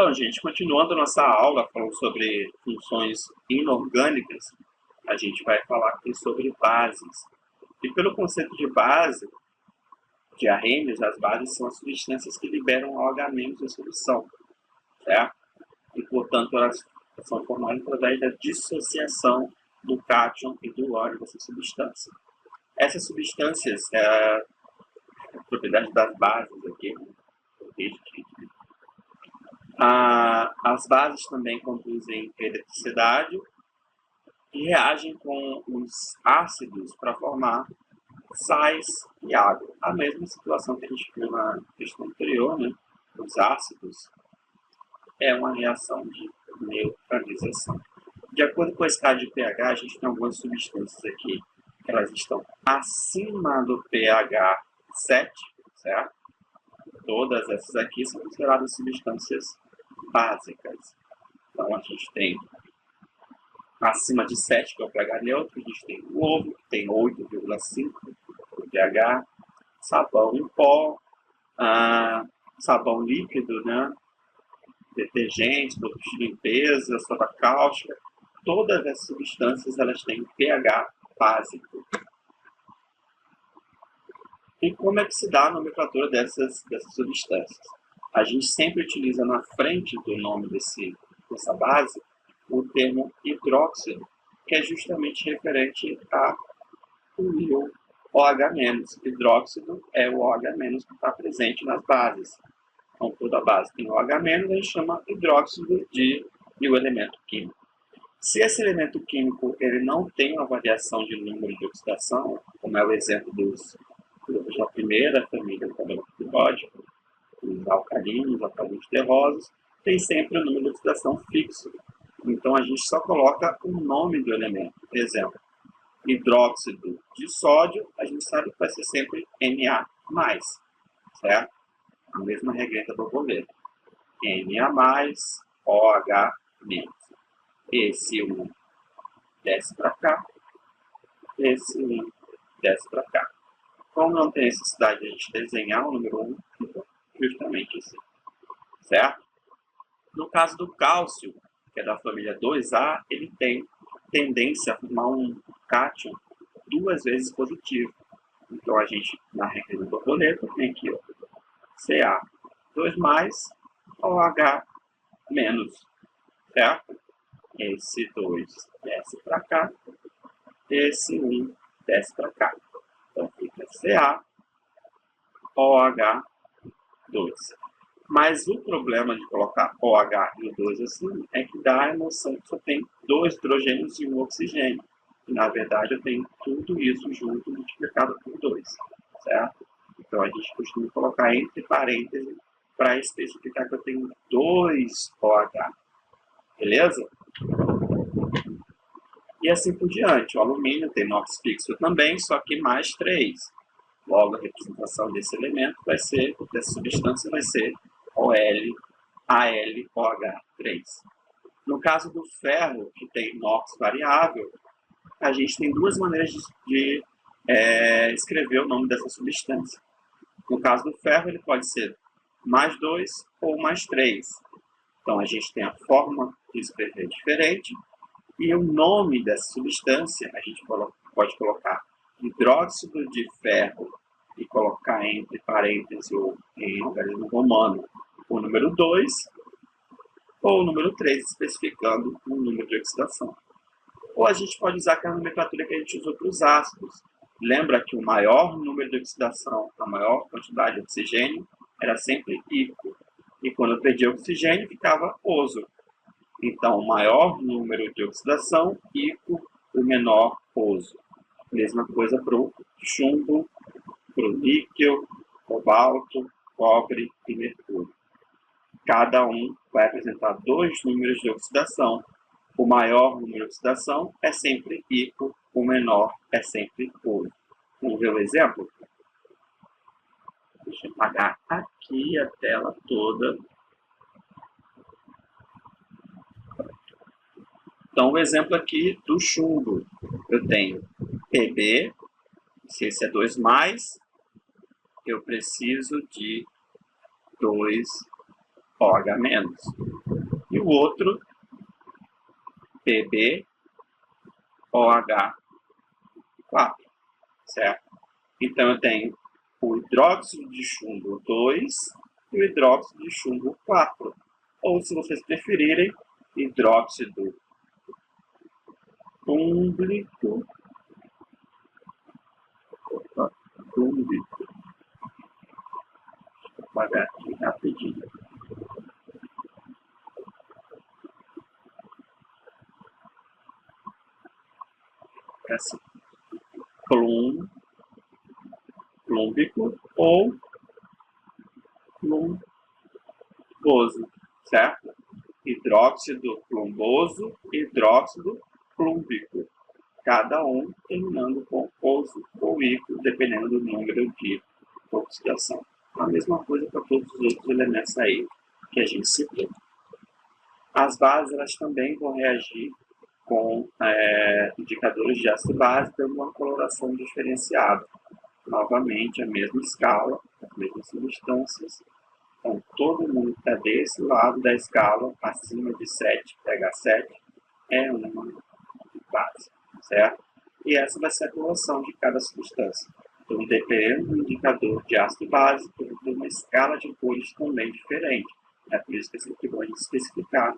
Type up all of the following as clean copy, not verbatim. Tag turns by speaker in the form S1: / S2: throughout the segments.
S1: Então, gente, continuando nossa aula falando sobre funções inorgânicas, a gente vai falar aqui sobre bases. E pelo conceito de base, de Arrhenius, as bases são as substâncias que liberam OH- em solução, certo? E, portanto, elas são formadas através da dissociação do cátion e do óleo dessa substância. Essas substâncias, a propriedade das bases aqui, as bases também conduzem eletricidade e reagem com os ácidos para formar sais e água. A mesma situação que a gente viu na questão anterior, né? Os ácidos é uma reação de neutralização. De acordo com a escala de pH, a gente tem algumas substâncias aqui que elas estão acima do pH 7, certo? Todas essas aqui são consideradas substâncias básicas. Então, a gente tem acima de 7, que é o pH neutro, a gente tem o ovo, que tem 8,5 pH, sabão em pó, sabão líquido, né? Detergentes, produtos de limpeza, soda cáustica, todas essas substâncias elas têm pH básico. E como é que se dá a nomenclatura dessas substâncias? A gente sempre utiliza na frente do nome dessa base o termo hidróxido, que é justamente referente ao OH-. Hidróxido é o OH- que está presente nas bases. Então, toda base tem OH-, a gente chama hidróxido de o elemento químico. Se esse elemento químico ele não tem uma variação de número de oxidação, como é o exemplo da primeira família periódico, os alcalinos terrosos, tem sempre o número de oxidação fixo. Então, a gente só coloca o nome do elemento. Por exemplo, hidróxido de sódio, a gente sabe que vai ser sempre Na+, certo? A mesma regreta borboleta. Na+, OH-. Esse 1 desce para cá, esse 1 desce para cá. Como não tem necessidade de a gente desenhar o número 1, fica justamente assim, certo? No caso do cálcio, que é da família 2A, ele tem tendência a formar um cátion 2 vezes positivo. Então, a gente, na regra do borboleta, tem aqui, ó, Ca2+, OH-, certo? Esse 2 desce para cá, esse 1 desce para cá. Então, fica CaOH2. Mas o problema de colocar OH e o 2 assim é que dá a emoção que só tem 2 hidrogênios e 1 oxigênio. E, na verdade, eu tenho tudo isso junto multiplicado por 2, certo? Então, a gente costuma colocar entre parênteses para especificar que eu tenho 2 OH. Beleza? E assim por diante. O alumínio tem NOx fixo também, só que mais 3. Logo, a representação desse elemento vai ser, dessa substância vai ser OLAlOH3. No caso do ferro, que tem NOx variável, a gente tem 2 maneiras de escrever o nome dessa substância. No caso do ferro, ele pode ser mais 2 ou mais 3. Então, a gente tem a forma de escrever diferente. E o nome dessa substância, a gente pode colocar hidróxido de ferro e colocar entre parênteses em algarismo romano o número 2 ou o número 3, especificando o número de oxidação. Ou a gente pode usar aquela nomenclatura que a gente usou para os ácidos. Lembra que o maior número de oxidação, a maior quantidade de oxigênio, era sempre ico. E quando eu perdi oxigênio, ficava oso. Então, o maior número de oxidação, ico, o menor oso. Mesma coisa para o chumbo, para o níquel, cobalto, cobre e mercúrio. Cada um vai apresentar 2 números de oxidação. O maior número de oxidação é sempre ico, o menor é sempre oso. Vamos ver o exemplo? Deixa eu apagar aqui a tela toda. Então, o exemplo aqui do chumbo, eu tenho Pb, se esse é 2+, eu preciso de 2 OH-. E o outro, PbOH4, certo? Então, eu tenho o hidróxido de chumbo 2 e o hidróxido de chumbo 4. Ou, se vocês preferirem, hidróxido plúmbico. Deixa eu apagar aqui rapidinho. Assim, plúmbico ou plumboso, certo? Hidróxido plumboso e hidróxido plúmbico, cada um terminando com oso ou ico, dependendo do número de oxidação. A mesma coisa para todos os outros elementos aí que a gente citou. As bases, elas também vão reagir com indicadores de ácido base, dando uma coloração diferenciada. Novamente, a mesma escala, as mesmas substâncias. Então, todo mundo que está desse lado da escala, acima de 7, pH 7, é uma base, certo? E essa vai ser a coloração de cada substância. Então, dependendo do indicador de ácido base, tem uma escala de cores também diferente. É por isso que é sempre bom a gente especificar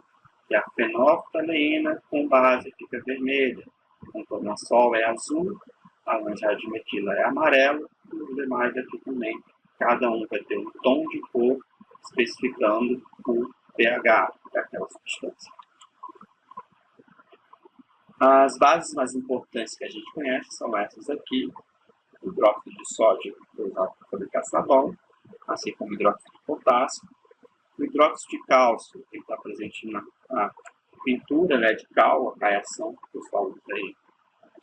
S1: que a fenolftaleína com base fica vermelha, o tornassol é azul, a laranjada de metila é amarelo, e os demais aqui também. Cada um vai ter um tom de cor especificando o pH daquela substância. As bases mais importantes que a gente conhece são essas aqui. O hidróxido de sódio é usado para fabricar sabão, assim como o hidróxido de potássio. O hidróxido de cálcio está presente na pintura, né, de cal, a caiação, que o pessoal usa aí.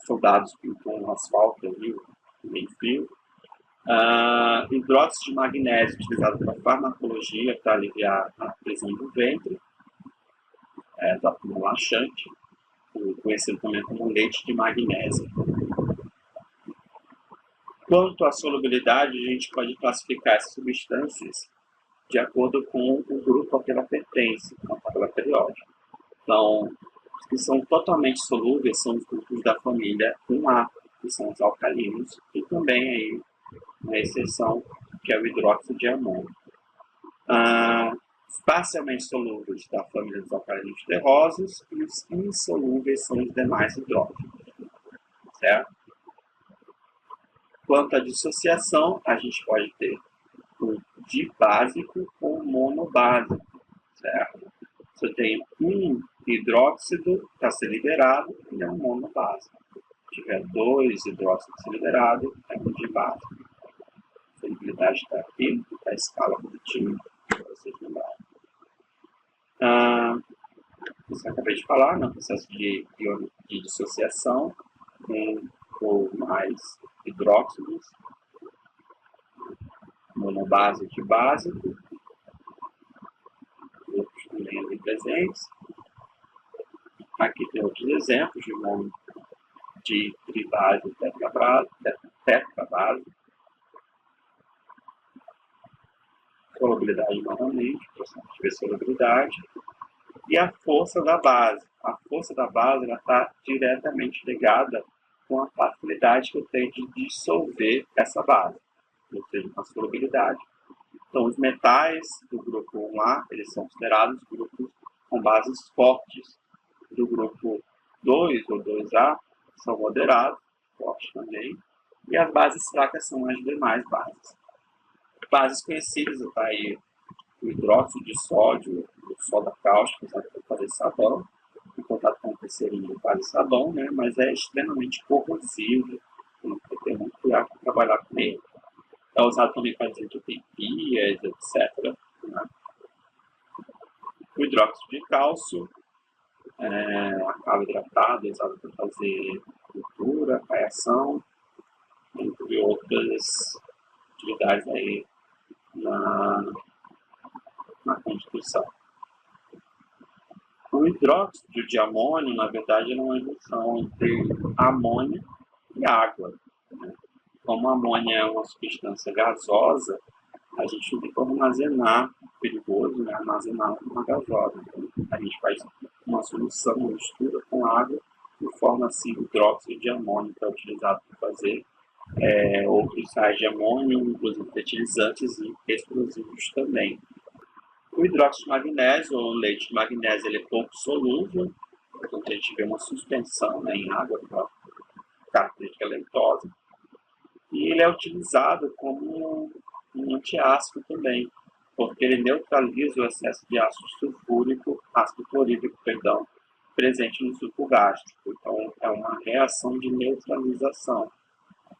S1: Soldados pintam no asfalto ali, bem frio. Hidróxido de magnésio, utilizado para farmacologia, para aliviar a prisão do ventre, como laxante, conhecido também como leite de magnésio. Quanto à solubilidade, a gente pode classificar essas substâncias de acordo com o grupo a que ela pertence, na tabela periódica. Então, os que são totalmente solúveis são os grupos da família 1A, que são os alcalinos, e também aí uma exceção, que é o hidróxido de amônio. Parcialmente solúveis da família dos alcalinos terrosos, e os insolúveis são os demais hidróxidos, certo? Quanto à dissociação, a gente pode ter o dibásico ou monobásico, certo? Se eu tenho um hidróxido para ser liberado, ele é um monobásico. Se tiver 2 hidróxidos para ser liberado, é um dibásico. A solubilidade está aqui, a escala bonitinha, para vocês lembrarem. Isso eu acabei de falar, no processo de dissociação, um ou mais hidróxidos, monobásico e básico, outros também ali presentes. Aqui tem outros exemplos de tribase tetrabase. Solubilidade novamente, processo de solubilidade. E a força da base. A força da base está diretamente ligada com a facilidade que eu tenho de dissolver essa base, ou seja, com a solubilidade. Então, os metais do grupo 1A, eles são considerados grupos com bases fortes. Do grupo 2 ou 2A, são moderados, fortes também. E as bases fracas são as demais bases. Bases conhecidas, está aí o hidróxido de sódio, o soda cáustica, usado para fazer sabão, em contato com o terceirinho faz sabão, né? Mas é extremamente corrosivo, tem que ter muito cuidado para trabalhar com ele. É usado também para desentopias, etc. Né? O hidróxido de cálcio, água hidratada, usado para fazer cultura, caiação, entre outras utilidades aí na Constituição. O hidróxido de amônio, na verdade, é uma junção entre amônia e água. Né? Como a amônia é uma substância gasosa, a gente não tem como armazenar no período perigoso, né, armazenar uma gasosa. Então, a gente faz uma solução, uma mistura com água, e forma assim hidróxido de amônio, que é utilizado para fazer outros sais de amônio, inclusive fertilizantes e explosivos também. O hidróxido de magnésio, ou leite de magnésio, ele é pouco solúvel, então a gente vê uma suspensão, né, em água por característica leitosa, e ele é utilizado como um antiácido também, porque ele neutraliza o excesso de ácido clorídrico, presente no suco gástrico. Então, é uma reação de neutralização,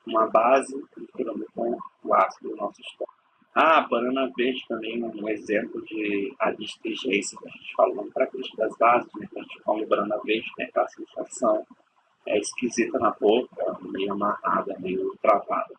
S1: uma base misturando com o ácido do nosso estômago. A banana verde também é um exemplo de adstringência que a gente fala na característica das bases, né? A gente come banana verde, tem aquela sensação esquisita na boca, meio amarrada, meio travada.